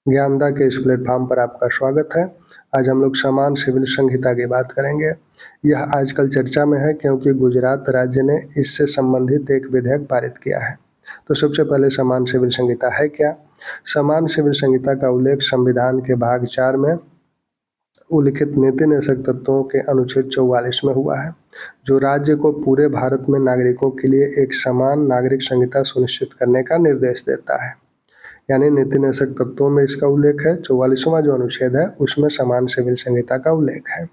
ज्ञानदा के इस प्लेटफॉर्म पर आपका स्वागत है। आज हम लोग समान सिविल संहिता की बात करेंगे। यह आजकल चर्चा में है क्योंकि गुजरात राज्य ने इससे संबंधित एक विधेयक पारित किया है। तो सबसे पहले समान सिविल संहिता है क्या? समान सिविल संहिता का उल्लेख संविधान के भाग 4 में उल्लिखित नीति निषेधक तत्वों के अनुच्छेद 44 में हुआ है, जो राज्य को पूरे भारत में नागरिकों के लिए एक समान नागरिक संहिता सुनिश्चित करने का निर्देश देता है। यानी नीति निषेधक तत्वों में इसका उल्लेख है। 44वां जो अनुच्छेद है उसमें समान सिविल संहिता का उल्लेख है।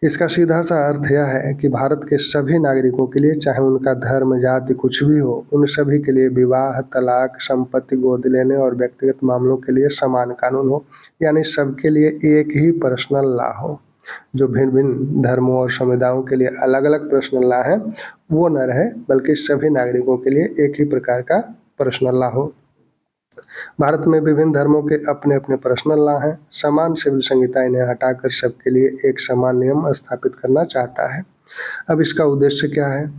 इसका सीधा सा अर्थ यह है कि भारत के सभी नागरिकों के लिए, चाहे उनका धर्म जाति कुछ भी हो, उन सभी के लिए विवाह, तलाक, संपत्ति गोद लेने और व्यक्तिगत मामलों के लिए समान कानून हो। यानी सबके लिए एक ही पर्सनल लॉ हो। जो भिन्न भिन्न धर्मों और समुदायों के लिए अलग अलग पर्सनल लॉ है वो न रहे, बल्कि सभी नागरिकों के लिए एक ही प्रकार का पर्सनल लॉ हो। भारत में विभिन्न धर्मों के अपने अपने पर्सनल लॉ हैं। समान सिविल संहिता इन्हें हटाकर सबके लिए एक समान नियम स्थापित करना चाहता है। अब इसका उद्देश्य क्या है?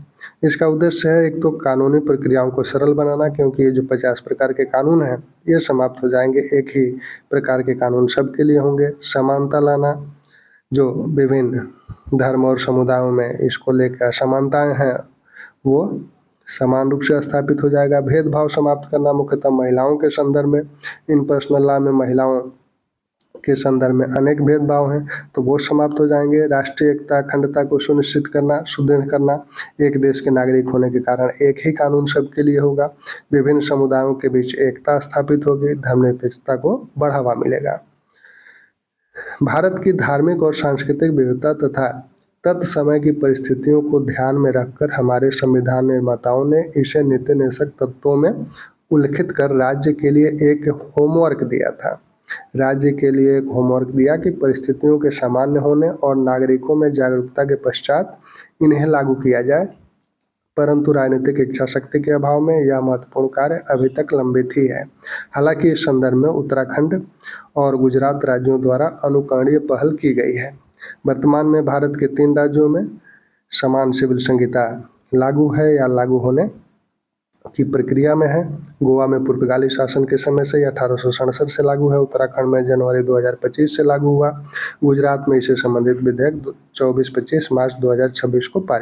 इसका उद्देश्य है एक तो कानूनी प्रक्रियाओं को सरल बनाना, क्योंकि ये जो 50 प्रकार के कानून हैं ये समाप्त हो जाएंगे, एक ही प्रकार के कानून सबके लिए होंगे। समानता लाना, जो विभिन्न धर्म और समुदायों में इसको लेकर असमानताएं हैं वो समान रूप से स्थापित हो जाएगा। भेदभाव समाप्त करना, मुख्यतः महिलाओं के संदर्भ में। इन पर्सनल लॉ में महिलाओं के संदर्भ में अनेक भेदभाव हैं तो वो समाप्त हो जाएंगे। राष्ट्रीय एकता अखंडता को सुनिश्चित करना, सुदृढ़ करना, एक देश के नागरिक होने के कारण एक ही कानून सबके लिए होगा। विभिन्न समुदायों के बीच एकता स्थापित होगी, धर्मनिरपेक्षता को बढ़ावा मिलेगा। भारत की धार्मिक और सांस्कृतिक विविधता तथा तत्समय की परिस्थितियों को ध्यान में रखकर हमारे संविधान निर्माताओं ने इसे नीति निषेधक तत्वों में उल्लिखित कर राज्य के लिए एक होमवर्क दिया था। राज्य के लिए एक होमवर्क दिया कि परिस्थितियों के सामान्य होने और नागरिकों में जागरूकता के पश्चात इन्हें लागू किया जाए, परंतु राजनीतिक इच्छा शक्ति के अभाव में यह महत्वपूर्ण कार्य अभी तक लंबित ही है। हालांकि इस संदर्भ में उत्तराखंड और गुजरात राज्यों द्वारा अनुकरणीय पहल की गई है। वर्तमान में भारत के 3 राज्यों में समान सिविल संहिता लागू है या लागू होने की प्रक्रिया में है। गोवा में पुर्तगाली शासन के समय से 1867 से लागू है। उत्तराखंड में जनवरी 2025 से लागू हुआ। गुजरात में इससे संबंधित विधेयक 24-25 मार्च 2026 को पारित